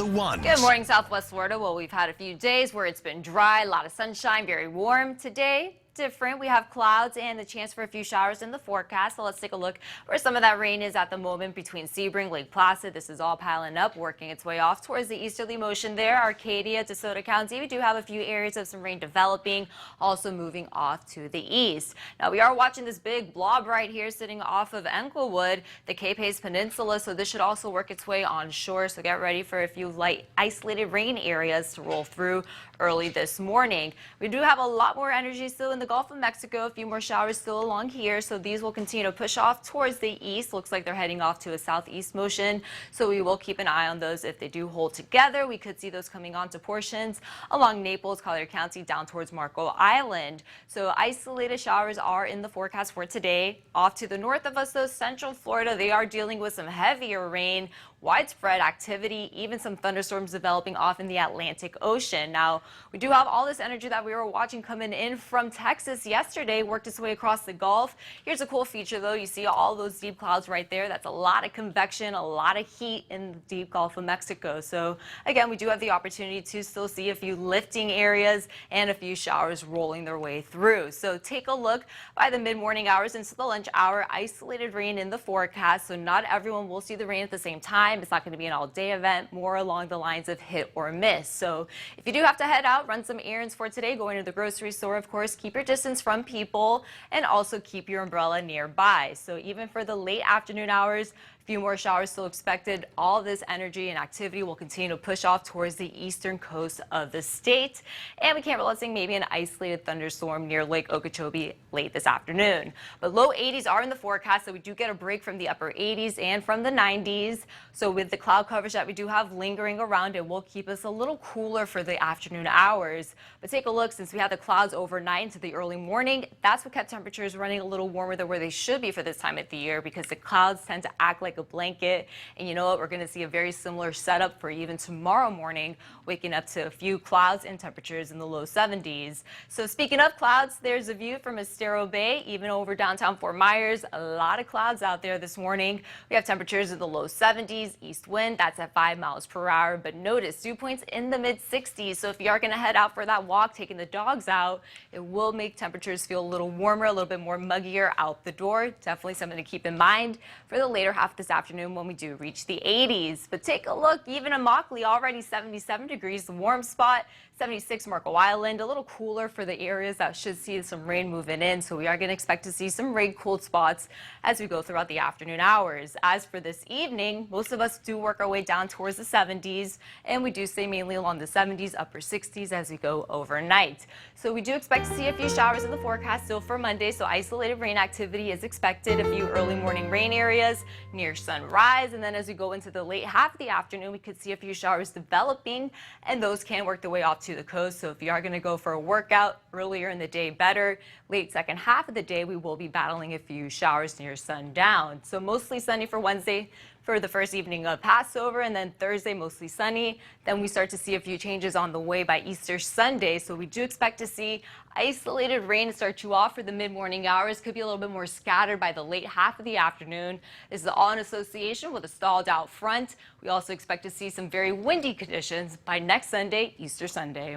1. Good morning, Southwest Florida. Well, we've had a few days where it's been dry, a lot of sunshine, very warm. Today, different. We have clouds and the chance for a few showers in the forecast. So let's take a look where some of that rain is at the moment between Sebring, Lake Placid. This is all piling up, working its way off towards the easterly motion there. Arcadia, DeSoto County. We do have a few areas of some rain developing, also moving off to the east. Now, we are watching this big blob right here sitting off of Englewood, the Cape Hayes Peninsula. So this should also work its way onshore. So get ready for a few light isolated rain areas to roll through early this morning. We do have a lot more energy still in the Gulf of Mexico, a few more showers still along here, so these will continue to push off towards the east. Looks like they're heading off to a southeast motion, so we will keep an eye on those. If they do hold together, we could see those coming onto portions along Naples, Collier County, down towards Marco Island. So isolated showers are in the forecast for today. Off to the north of us, though, Central Florida, they are dealing with some heavier rain, widespread activity, even some thunderstorms developing off in the Atlantic Ocean. Now, we do have all this energy that we were watching coming in from Texas yesterday worked its way across the Gulf. Here's a cool feature, though. You see all those deep clouds right there. That's a lot of convection, a lot of heat in the deep Gulf of Mexico. So, again, we do have the opportunity to still see a few lifting areas and a few showers rolling their way through. So take a look by the mid-morning hours into the lunch hour. Isolated rain in the forecast, so not everyone will see the rain at the same time. It's not going to be an all-day event, more along the lines of hit or miss. So if you do have to head out, run some errands for today, going to the grocery store, of course, keep your distance from people and also keep your umbrella nearby. So even for the late afternoon hours, few more showers still expected. All this energy and activity will continue to push off towards the eastern coast of the state. And we can't rule out seeing maybe an isolated thunderstorm near Lake Okeechobee late this afternoon. But low 80s are in the forecast, so we do get a break from the upper 80s and from the 90s. So with the cloud coverage that we do have lingering around, it will keep us a little cooler for the afternoon hours. But take a look, since we had the clouds overnight into the early morning, that's what kept temperatures running a little warmer than where they should be for this time of the year, because the clouds tend to act like a blanket. And you know what? We're going to see a very similar setup for even tomorrow morning, waking up to a few clouds and temperatures in the low 70s. So speaking of clouds, there's a view from Estero Bay, even over downtown Fort Myers. A lot of clouds out there this morning. We have temperatures in the low 70s, east wind, that's at 5 miles per hour. But notice dew points in the mid 60s. So if you are going to head out for that walk, taking the dogs out, it will make temperatures feel a little warmer, a little bit more muggier out the door. Definitely something to keep in mind for the later half of this afternoon when we do reach the 80s. But take a look, even in Immokalee, already 77 degrees, the warm spot, 76 Marco Island, a little cooler for the areas that should see some rain moving in. So we are going to expect to see some rain-cooled spots as we go throughout the afternoon hours. As for this evening, most of us do work our way down towards the 70s, and we do stay mainly along the 70s, upper 60s as we go overnight. So we do expect to see a few showers in the forecast still for Monday. So isolated rain activity is expected, a few early morning rain areas near sunrise, and then as we go into the late half of the afternoon, we could see a few showers developing, and those can work their way off to the coast. So if you are going to go for a workout earlier in the day, better. Late second half of the day, we will be battling a few showers near sundown. So mostly sunny for Wednesday for the first evening of Passover, and then Thursday mostly sunny. Then we start to see a few changes on the way by Easter Sunday. So we do expect to see isolated rain start you off for the mid-morning hours. Could be a little bit more scattered by the late half of the afternoon. This is all in association with a stalled out front. We also expect to see some very windy conditions by next Sunday, Easter Sunday.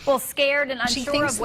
Well, scared and unsure of